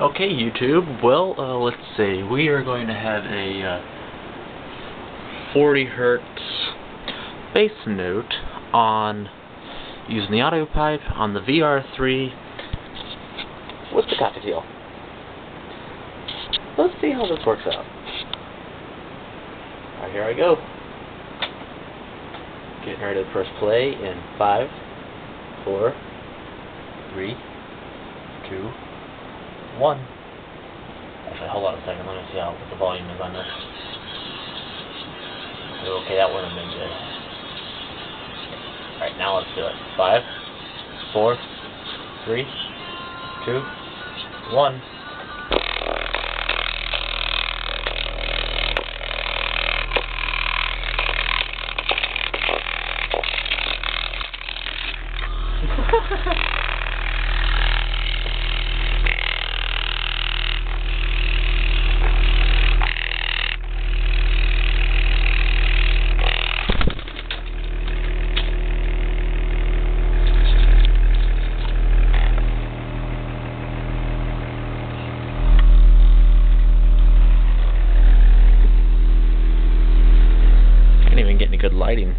Okay, YouTube. Well, let's see. We are going to have a 40 Hertz bass note on using the audio pipe on the vr3 with the Cockatiel. Let's see how this works out. Alright, here I go. Getting ready to press play in 5, 4, 3, 2, 1. Actually, hold on a second. Let me see what the volume is on this. Okay, that wouldn't have been good. Alright, now let's do it. 5, 4, 3, 2, 1. Can't even get any good lighting.